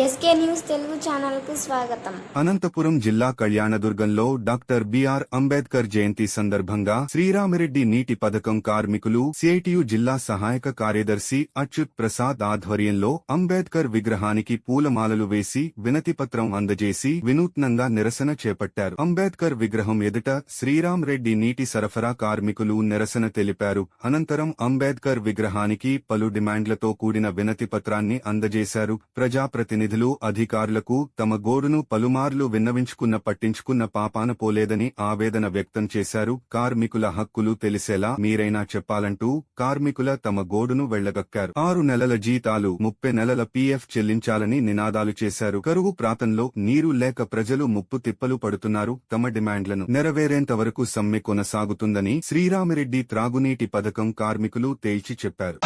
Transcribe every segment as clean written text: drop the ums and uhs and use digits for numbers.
SK news Telugu ఛానల్కు స్వాగతం. అనంతపురం జిల్లా కళ్యాణదుర్గంలో డాక్టర్ బిఆర్ అంబేద్కర్ జయంతి సందర్భంగా శ్రీరామిరెడ్డి నీటి పథకం కార్మికులు సిఐటియు జిల్లా సహాయక కార్యదర్శి అచ్యుత్ ప్రసాద్ ఆధ్వర్యంలో అంబేద్కర్ విగ్రహానికి పూలమాలలు వేసి వినతిపత్రం అందజేసి వినూత్నంగా నిరసన చేపట్టారు. అంబేద్కర్ విగ్రహం ఎదుట శ్రీరామిరెడ్డి నీటి సరఫరా కార్మికులు నిరసన తెలిపారు. అనంతరం అంబేద్కర్ విగ్రహానికి పలు డిమాండ్లతో కూడిన వినతిపత్రాన్ని అందజేశారు. ప్రజాప్రతినిధులు అధికారులకు తమ గోడును పలుమార్లు విన్నవించుకున్న పట్టించుకున్న పాపాన పోలేదని ఆవేదన వ్యక్తం చేశారు. కార్మికుల హక్కులు తెలిసేలా మీరైనా చెప్పాలంటూ కార్మికుల తమ గోడును వెళ్లగక్కారు. 6 నెలల జీతాలు 30 నెలల పీఎఫ్ చెల్లించాలని నినాదాలు చేశారు. కరువు ప్రాంతంలో నీరు లేక ప్రజలు ముప్పు తిప్పలు పడుతున్నారు. తమ డిమాండ్లను నెరవేరేంత వరకు సమ్మె కొనసాగుతుందని శ్రీరామిరెడ్డి త్రాగునీటి పథకం కార్మికులు తేల్చి చెప్పారు.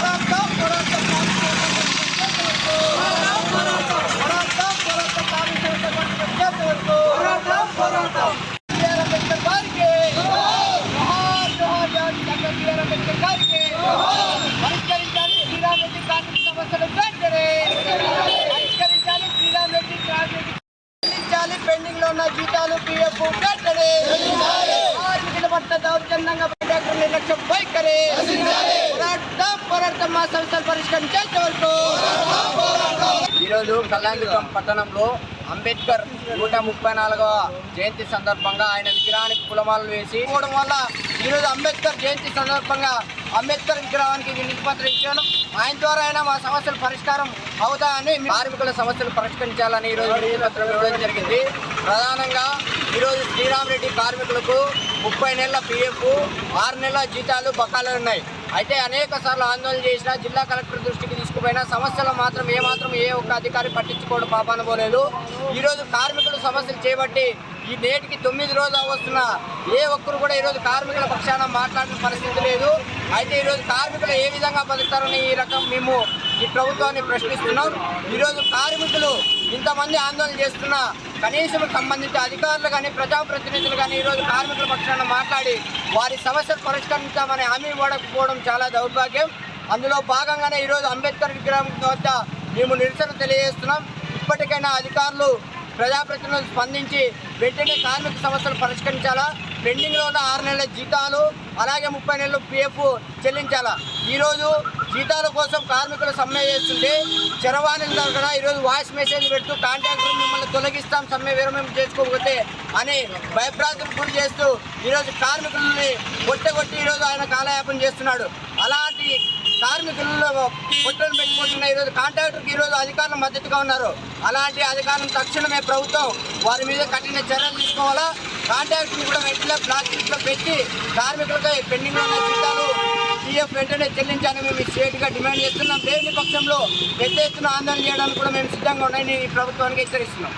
పెండింగ్ లో ఉన్న జీతాలు పీఎఫ్ కట్టడే, కార్మికుల పట్ల దౌర్జన్యంగా నిర్లక్ష్యం వైఖరి, పోరాటం మా సమస్యలు పరిష్కరించేంత వరకు. ఈరోజు కళ్యాణదుర్గం పట్టణంలో అంబేద్కర్ 134వ జయంతి సందర్భంగా ఆయన విగ్రహానికి పూలమాలలు వేసి పోవడం వల్ల ఈరోజు అంబేద్కర్ జయంతి సందర్భంగా అంబేద్కర్ విగ్రహానికి వినతిపత్రం ఇచ్చాను. ఆయన ద్వారా అయినా మా సమస్యలు పరిష్కారం అవుతాయని, కార్మికుల సమస్యలు పరిష్కరించాలని ఈరోజు వినతిపత్రం ఇవ్వడం జరిగింది. ప్రధానంగా ఈరోజు శ్రీరామిరెడ్డి కార్మికులకు 30 నెలల పీఎఫ్, 6 నెలల జీతాలు బకాయిలు ఉన్నాయి. అయితే అనేక సార్లు ఆందోళన చేసినా జిల్లా కలెక్టర్ దృష్టికి తీసుకుపోయినా సమస్యలు మాత్రం ఏ ఒక్క అధికారి పట్టించుకోవడం పాపాన పోలేదు. ఈరోజు కార్మికులు సమస్యలు చేపట్టి ఈ నేటికి 9 రోజులు వస్తున్నా ఏ ఒక్కరు కూడా ఈరోజు కార్మికుల పక్షాన మాట్లాడిన పరిస్థితి లేదు. అయితే ఈరోజు కార్మికులు ఏ విధంగా బతుకుతారని ఈ రకం మేము ఈ ప్రభుత్వాన్ని ప్రశ్నిస్తున్నాం. ఈరోజు కార్మికులు ఇంతమంది ఆందోళన చేస్తున్నా కనీసం సంబంధిత అధికారులు కానీ ప్రజాప్రతినిధులు కానీ ఈరోజు కార్మికుల పక్షాన మాట్లాడి వారి సమస్యలు పరిష్కరించామని హామీ ఇవ్వకపోవడం చాలా దౌర్భాగ్యం. అందులో భాగంగానే ఈరోజు అంబేద్కర్ విగ్రహం వద్ద మేము నిరసన తెలియజేస్తున్నాం. ఇప్పటికైనా అధికారులు ప్రజాప్రతినిధులు స్పందించి వెంటనే కార్మిక సమస్యలు పరిష్కరించాలా, పెండింగ్లో ఉన్న 6 నెలల జీతాలు అలాగే 30 నెలలు పీఎఫ్ చెల్లించాలా. ఈరోజు జీతాల కోసం కార్మికులు సమ్మె చేస్తుంటే చరవాణిల దగ్గర ఈరోజు వాయిస్ మెసేజ్ పెడుతూ కాంట్రాక్టర్ మిమ్మల్ని తొలగిస్తాం సమ్మె విరమణ చేసుకోకపోతే అని భయభ్రాంతులు గురి చేస్తూ ఈరోజు కార్మికులని కొట్టి ఈరోజు ఆయన కాలయాపన చేస్తున్నాడు. అలాంటి కార్మికులలో పొట్టలు పెట్టుకుంటున్న ఈరోజు కాంట్రాక్టర్కి ఈరోజు అధికారులు మద్దతుగా ఉన్నారు. అలాంటి అధికారులను తక్షణమే ప్రభుత్వం వారి మీద కఠిన చర్యలు తీసుకోవాలా. కాంట్రాక్టర్ని కూడా వెంటనే బ్లాక్ లిస్ట్లో పెట్టి కార్మికులపై పెండింగ్లో ఉన్న జీతాలు పీఎఫ్ వెంటనే చెల్లించాలని మేము స్టేట్గా డిమాండ్ చేస్తున్నాం. లేని పక్షంలో పెద్ద ఎత్తున ఆందోళన చేయడానికి కూడా మేము సిద్ధంగా ఉన్నాయని ఈ ప్రభుత్వానికి హెచ్చరిస్తున్నాం.